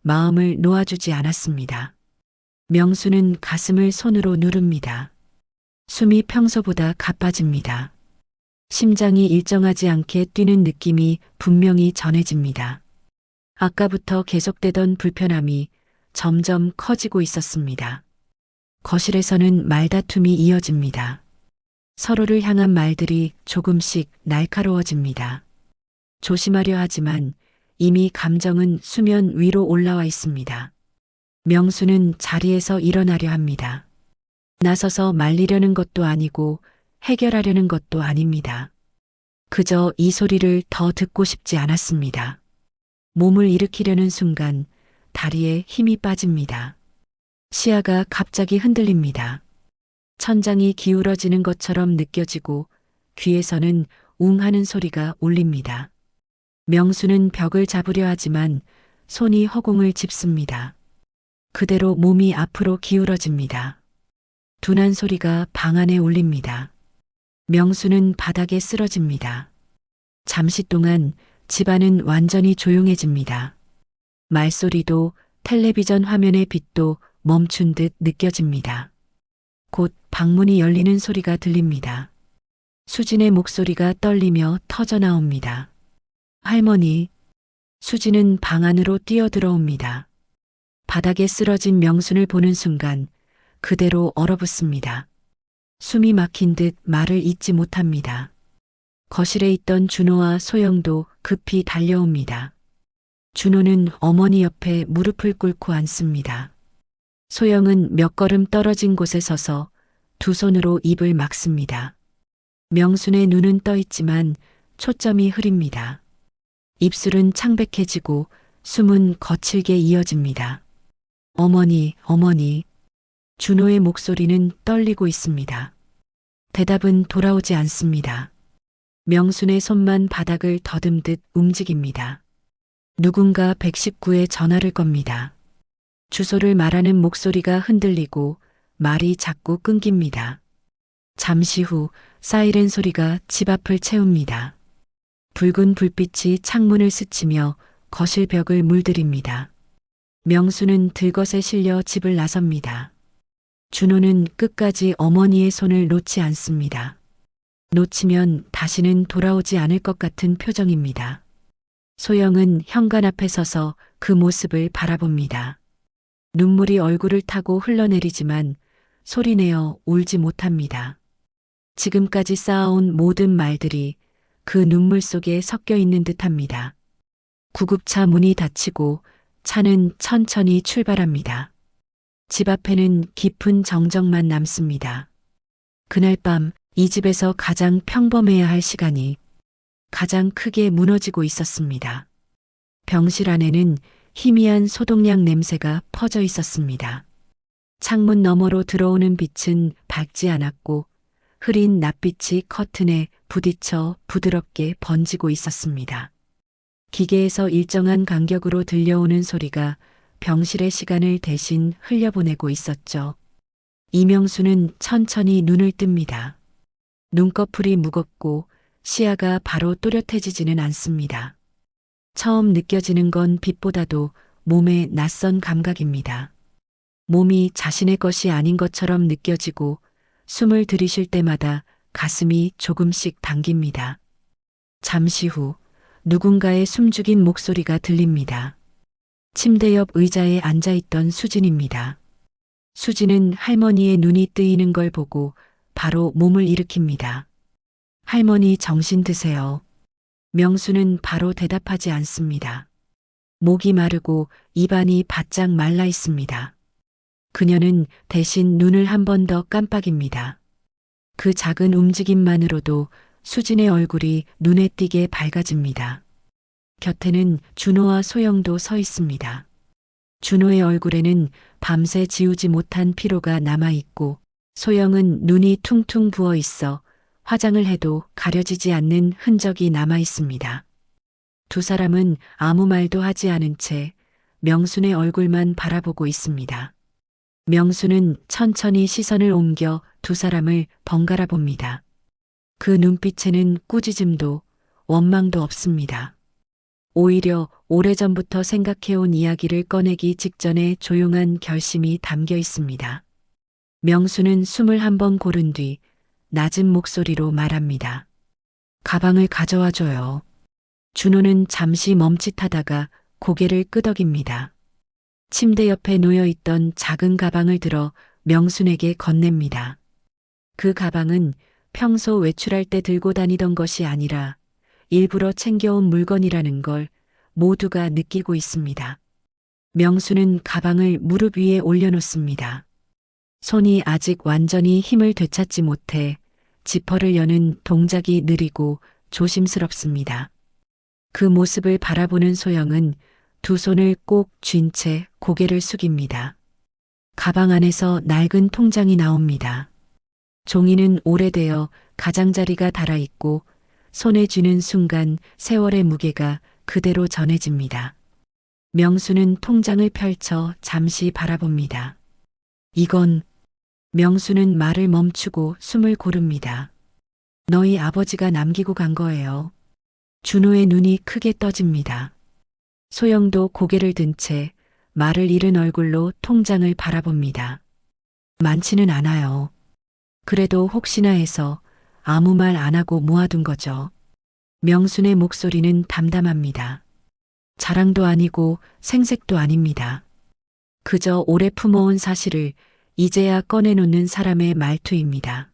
Speaker 1: 마음을 놓아주지 않았습니다. 명수는 가슴을 손으로 누릅니다. 숨이 평소보다 가빠집니다. 심장이 일정하지 않게 뛰는 느낌이 분명히 전해집니다. 아까부터 계속되던 불편함이 점점 커지고 있었습니다. 거실에서는 말다툼이 이어집니다. 서로를 향한 말들이 조금씩 날카로워집니다. 조심하려 하지만 이미 감정은 수면 위로 올라와 있습니다. 명수는 자리에서 일어나려 합니다. 나서서 말리려는 것도 아니고 해결하려는 것도 아닙니다. 그저 이 소리를 더 듣고 싶지 않았습니다. 몸을 일으키려는 순간 다리에 힘이 빠집니다. 시야가 갑자기 흔들립니다. 천장이 기울어지는 것처럼 느껴지고 귀에서는 웅 하는 소리가 울립니다. 명수는 벽을 잡으려 하지만 손이 허공을 짚습니다. 그대로 몸이 앞으로 기울어집니다. 둔한 소리가 방 안에 울립니다. 명수는 바닥에 쓰러집니다. 잠시 동안 집안은 완전히 조용해집니다. 말소리도 텔레비전 화면의 빛도 멈춘 듯 느껴집니다. 곧 방문이 열리는 소리가 들립니다. 수진의 목소리가 떨리며 터져 나옵니다. 할머니. 수진은 방 안으로 뛰어들어옵니다. 바닥에 쓰러진 명순을 보는 순간 그대로 얼어붙습니다. 숨이 막힌 듯 말을 잇지 못합니다. 거실에 있던 준호와 소영도 급히 달려옵니다. 준호는 어머니 옆에 무릎을 꿇고 앉습니다. 소영은 몇 걸음 떨어진 곳에 서서 두 손으로 입을 막습니다. 명순의 눈은 떠 있지만 초점이 흐립니다. 입술은 창백해지고 숨은 거칠게 이어집니다. 어머니, 어머니. 준호의 목소리는 떨리고 있습니다. 대답은 돌아오지 않습니다. 명순의 손만 바닥을 더듬듯 움직입니다. 누군가 119에 전화를 겁니다. 주소를 말하는 목소리가 흔들리고 말이 자꾸 끊깁니다. 잠시 후 사이렌 소리가 집 앞을 채웁니다. 붉은 불빛이 창문을 스치며 거실 벽을 물들입니다. 명수는 들것에 실려 집을 나섭니다. 준호는 끝까지 어머니의 손을 놓지 않습니다. 놓치면 다시는 돌아오지 않을 것 같은 표정입니다. 소영은 현관 앞에 서서 그 모습을 바라봅니다. 눈물이 얼굴을 타고 흘러내리지만 소리내어 울지 못합니다. 지금까지 쌓아온 모든 말들이 그 눈물 속에 섞여 있는 듯합니다. 구급차 문이 닫히고 차는 천천히 출발합니다. 집 앞에는 깊은 정적만 남습니다. 그날 밤 이 집에서 가장 평범해야 할 시간이 가장 크게 무너지고 있었습니다. 병실 안에는 희미한 소독약 냄새가 퍼져 있었습니다. 창문 너머로 들어오는 빛은 밝지 않았고 흐린 낯빛이 커튼에 부딪혀 부드럽게 번지고 있었습니다. 기계에서 일정한 간격으로 들려오는 소리가 병실의 시간을 대신 흘려보내고 있었죠. 이명수는 천천히 눈을 뜹니다. 눈꺼풀이 무겁고 시야가 바로 또렷해지지는 않습니다. 처음 느껴지는 건 빛보다도 몸의 낯선 감각입니다. 몸이 자신의 것이 아닌 것처럼 느껴지고 숨을 들이쉴 때마다 가슴이 조금씩 당깁니다. 잠시 후 누군가의 숨죽인 목소리가 들립니다. 침대 옆 의자에 앉아있던 수진입니다. 수진은 할머니의 눈이 뜨이는 걸 보고 바로 몸을 일으킵니다. 할머니 정신 드세요. 명수는 바로 대답하지 않습니다. 목이 마르고 입안이 바짝 말라 있습니다. 그녀는 대신 눈을 한 번 더 깜빡입니다. 그 작은 움직임만으로도 수진의 얼굴이 눈에 띄게 밝아집니다. 곁에는 준호와 소영도 서 있습니다. 준호의 얼굴에는 밤새 지우지 못한 피로가 남아있고 소영은 눈이 퉁퉁 부어 있어 화장을 해도 가려지지 않는 흔적이 남아 있습니다. 두 사람은 아무 말도 하지 않은 채 명순의 얼굴만 바라보고 있습니다. 명순은 천천히 시선을 옮겨 두 사람을 번갈아 봅니다. 그 눈빛에는 꾸짖음도 원망도 없습니다. 오히려 오래전부터 생각해온 이야기를 꺼내기 직전에 조용한 결심이 담겨 있습니다. 명수는 숨을 한 번 고른 뒤 낮은 목소리로 말합니다. 가방을 가져와 줘요. 준호는 잠시 멈칫하다가 고개를 끄덕입니다. 침대 옆에 놓여 있던 작은 가방을 들어 명순에게 건넵니다. 그 가방은 평소 외출할 때 들고 다니던 것이 아니라 일부러 챙겨온 물건이라는 걸 모두가 느끼고 있습니다. 명수는 가방을 무릎 위에 올려놓습니다. 손이 아직 완전히 힘을 되찾지 못해 지퍼를 여는 동작이 느리고 조심스럽습니다. 그 모습을 바라보는 소영은 두 손을 꼭 쥔 채 고개를 숙입니다. 가방 안에서 낡은 통장이 나옵니다. 종이는 오래되어 가장자리가 달아있고 손에 쥐는 순간 세월의 무게가 그대로 전해집니다. 명수는 통장을 펼쳐 잠시 바라봅니다. 이건 명수는 말을 멈추고 숨을 고릅니다. 너희 아버지가 남기고 간 거예요. 준호의 눈이 크게 떠집니다. 소영도 고개를 든 채 말을 잃은 얼굴로 통장을 바라봅니다. 많지는 않아요. 그래도 혹시나 해서 아무 말 안 하고 모아둔 거죠. 명순의 목소리는 담담합니다. 자랑도 아니고 생색도 아닙니다. 그저 오래 품어온 사실을 이제야 꺼내놓는 사람의 말투입니다.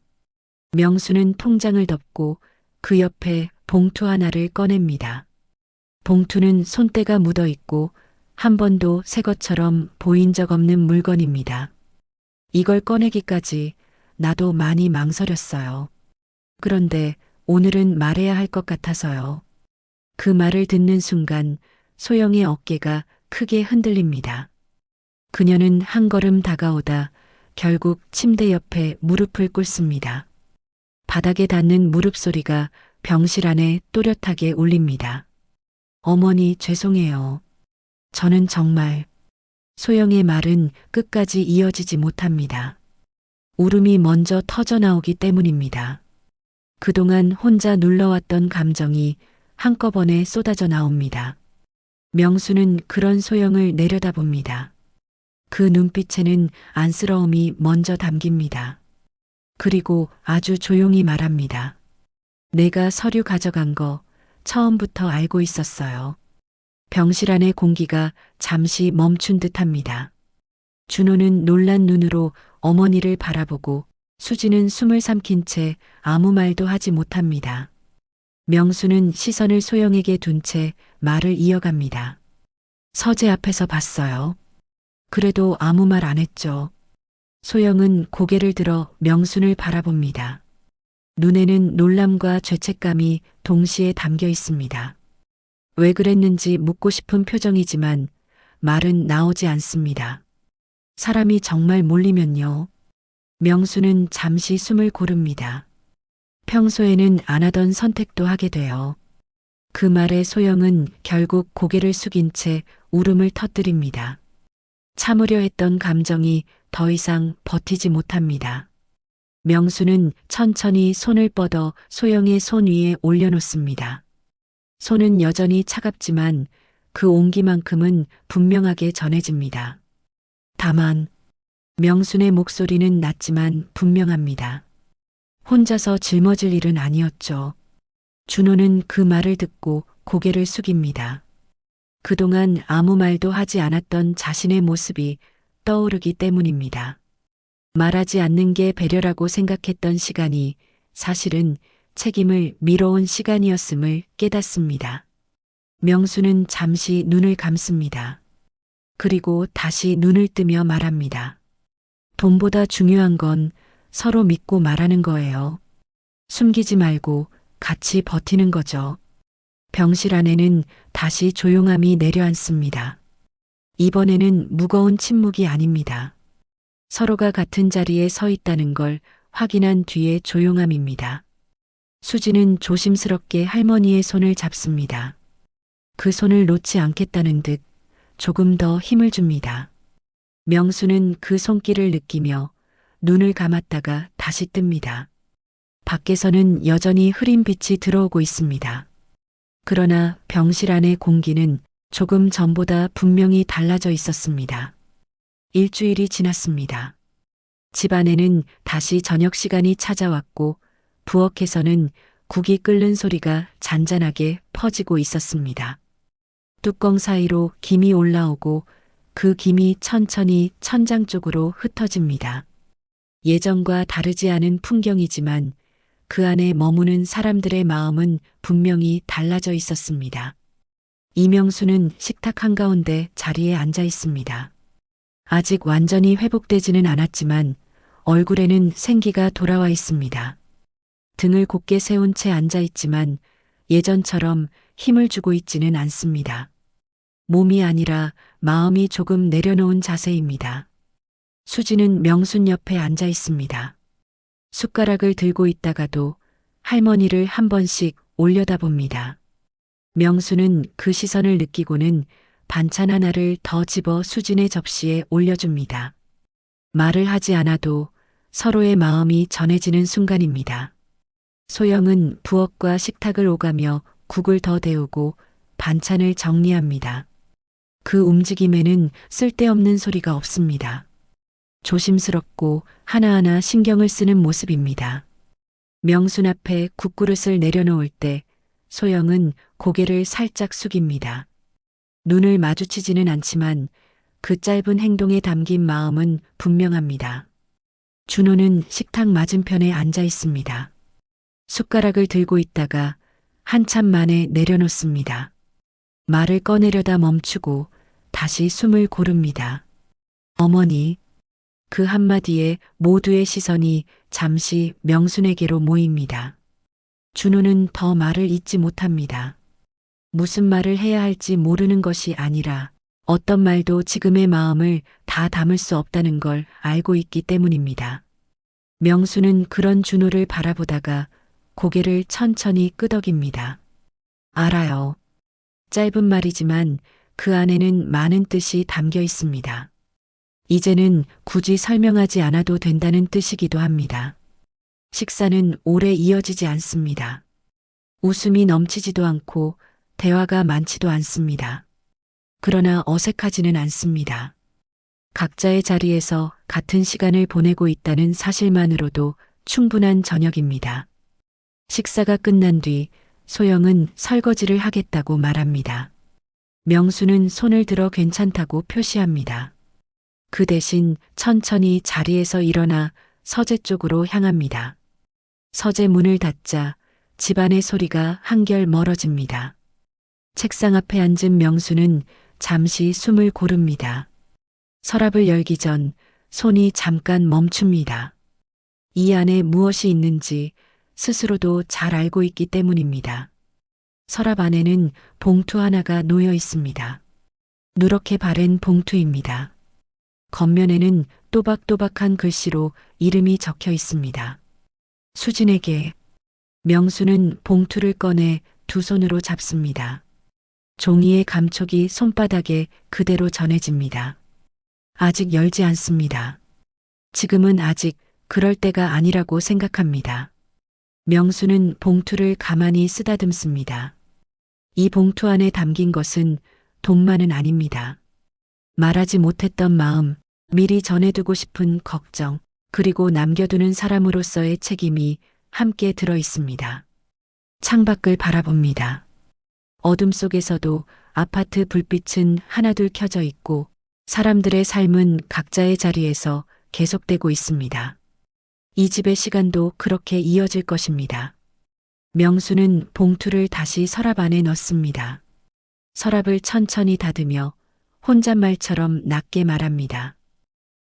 Speaker 1: 명수는 통장을 덮고 그 옆에 봉투 하나를 꺼냅니다. 봉투는 손때가 묻어 있고 한 번도 새 것처럼 보인 적 없는 물건입니다. 이걸 꺼내기까지 나도 많이 망설였어요. 그런데 오늘은 말해야 할 것 같아서요. 그 말을 듣는 순간 소영의 어깨가 크게 흔들립니다. 그녀는 한 걸음 다가오다 결국 침대 옆에 무릎을 꿇습니다. 바닥에 닿는 무릎 소리가 병실 안에 또렷하게 울립니다. 어머니 죄송해요. 저는 정말 소영의 말은 끝까지 이어지지 못합니다. 울음이 먼저 터져 나오기 때문입니다. 그동안 혼자 눌러왔던 감정이 한꺼번에 쏟아져 나옵니다. 명수는 그런 소영을 내려다봅니다. 그 눈빛에는 안쓰러움이 먼저 담깁니다. 그리고 아주 조용히 말합니다. 내가 서류 가져간 거 처음부터 알고 있었어요. 병실 안의 공기가 잠시 멈춘 듯합니다. 준호는 놀란 눈으로 어머니를 바라보고 수지는 숨을 삼킨 채 아무 말도 하지 못합니다. 명수는 시선을 소영에게 둔 채 말을 이어갑니다. 서재 앞에서 봤어요. 그래도 아무 말 안 했죠. 소영은 고개를 들어 명순을 바라봅니다. 눈에는 놀람과 죄책감이 동시에 담겨 있습니다. 왜 그랬는지 묻고 싶은 표정이지만 말은 나오지 않습니다. 사람이 정말 몰리면요. 명수는 잠시 숨을 고릅니다. 평소에는 안 하던 선택도 하게 돼요. 그 말에 소영은 결국 고개를 숙인 채 울음을 터뜨립니다. 참으려 했던 감정이 더 이상 버티지 못합니다. 명수는 천천히 손을 뻗어 소영의 손 위에 올려놓습니다. 손은 여전히 차갑지만 그 온기만큼은 분명하게 전해집니다. 다만 명순의 목소리는 낮지만 분명합니다. 혼자서 짊어질 일은 아니었죠. 준호는 그 말을 듣고 고개를 숙입니다. 그동안 아무 말도 하지 않았던 자신의 모습이 떠오르기 때문입니다. 말하지 않는 게 배려라고 생각했던 시간이 사실은 책임을 미뤄온 시간이었음을 깨닫습니다. 명수는 잠시 눈을 감습니다. 그리고 다시 눈을 뜨며 말합니다. 돈보다 중요한 건 서로 믿고 말하는 거예요. 숨기지 말고 같이 버티는 거죠. 병실 안에는 다시 조용함이 내려앉습니다. 이번에는 무거운 침묵이 아닙니다. 서로가 같은 자리에 서 있다는 걸 확인한 뒤의 조용함입니다. 수지는 조심스럽게 할머니의 손을 잡습니다. 그 손을 놓지 않겠다는 듯 조금 더 힘을 줍니다. 명수는 그 손길을 느끼며 눈을 감았다가 다시 뜹니다. 밖에서는 여전히 흐린 빛이 들어오고 있습니다. 그러나 병실 안의 공기는 조금 전보다 분명히 달라져 있었습니다. 일주일이 지났습니다. 집안에는 다시 저녁 시간이 찾아왔고 부엌에서는 국이 끓는 소리가 잔잔하게 퍼지고 있었습니다. 뚜껑 사이로 김이 올라오고 그 김이 천천히 천장 쪽으로 흩어집니다. 예전과 다르지 않은 풍경이지만 그 안에 머무는 사람들의 마음은 분명히 달라져 있었습니다. 이명수는 식탁 한가운데 자리에 앉아 있습니다. 아직 완전히 회복되지는 않았지만 얼굴에는 생기가 돌아와 있습니다. 등을 곧게 세운 채 앉아 있지만 예전처럼 힘을 주고 있지는 않습니다. 몸이 아니라 마음이 조금 내려놓은 자세입니다. 수지는 명순 옆에 앉아 있습니다. 숟가락을 들고 있다가도 할머니를 한 번씩 올려다봅니다. 명수는 그 시선을 느끼고는 반찬 하나를 더 집어 수진의 접시에 올려줍니다. 말을 하지 않아도 서로의 마음이 전해지는 순간입니다. 소영은 부엌과 식탁을 오가며 국을 더 데우고 반찬을 정리합니다. 그 움직임에는 쓸데없는 소리가 없습니다. 조심스럽고 하나하나 신경을 쓰는 모습입니다. 명순 앞에 국그릇을 내려놓을 때 소영은 고개를 살짝 숙입니다. 눈을 마주치지는 않지만 그 짧은 행동에 담긴 마음은 분명합니다. 준호는 식탁 맞은편에 앉아 있습니다. 숟가락을 들고 있다가 한참 만에 내려놓습니다. 말을 꺼내려다 멈추고 다시 숨을 고릅니다. 어머니. 그 한마디에 모두의 시선이 잠시 명순에게로 모입니다. 준호는 더 말을 잇지 못합니다. 무슨 말을 해야 할지 모르는 것이 아니라 어떤 말도 지금의 마음을 다 담을 수 없다는 걸 알고 있기 때문입니다. 명수는 그런 준호를 바라보다가 고개를 천천히 끄덕입니다. 알아요. 짧은 말이지만 그 안에는 많은 뜻이 담겨 있습니다. 이제는 굳이 설명하지 않아도 된다는 뜻이기도 합니다. 식사는 오래 이어지지 않습니다. 웃음이 넘치지도 않고 대화가 많지도 않습니다. 그러나 어색하지는 않습니다. 각자의 자리에서 같은 시간을 보내고 있다는 사실만으로도 충분한 저녁입니다. 식사가 끝난 뒤 소영은 설거지를 하겠다고 말합니다. 명수는 손을 들어 괜찮다고 표시합니다. 그 대신 천천히 자리에서 일어나 서재 쪽으로 향합니다. 서재 문을 닫자 집안의 소리가 한결 멀어집니다. 책상 앞에 앉은 명수는 잠시 숨을 고릅니다. 서랍을 열기 전 손이 잠깐 멈춥니다. 이 안에 무엇이 있는지 스스로도 잘 알고 있기 때문입니다. 서랍 안에는 봉투 하나가 놓여 있습니다. 누렇게 바랜 봉투입니다. 겉면에는 또박또박한 글씨로 이름이 적혀 있습니다. 수진에게. 명수는 봉투를 꺼내 두 손으로 잡습니다. 종이의 감촉이 손바닥에 그대로 전해집니다. 아직 열지 않습니다. 지금은 아직 그럴 때가 아니라고 생각합니다. 명수는 봉투를 가만히 쓰다듬습니다. 이 봉투 안에 담긴 것은 돈만은 아닙니다. 말하지 못했던 마음, 미리 전해두고 싶은 걱정, 그리고 남겨두는 사람으로서의 책임이 함께 들어 있습니다. 창밖을 바라봅니다. 어둠 속에서도 아파트 불빛은 하나둘 켜져 있고 사람들의 삶은 각자의 자리에서 계속되고 있습니다. 이 집의 시간도 그렇게 이어질 것입니다. 명수는 봉투를 다시 서랍 안에 넣습니다. 서랍을 천천히 닫으며 혼잣말처럼 낮게 말합니다.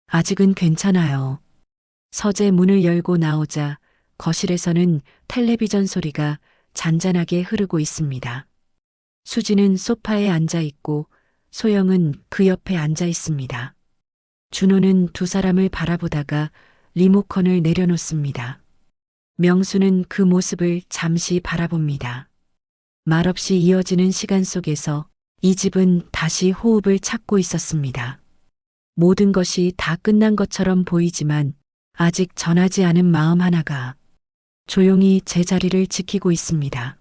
Speaker 1: 아직은 괜찮아요. 서재 문을 열고 나오자 거실에서는 텔레비전 소리가 잔잔하게 흐르고 있습니다. 수지는 소파에 앉아 있고 소영은 그 옆에 앉아 있습니다. 준호는 두 사람을 바라보다가 리모컨을 내려놓습니다. 명수는 그 모습을 잠시 바라봅니다. 말없이 이어지는 시간 속에서 이 집은 다시 호흡을 찾고 있었습니다. 모든 것이 다 끝난 것처럼 보이지만 아직 전하지 않은 마음 하나가 조용히 제자리를 지키고 있습니다.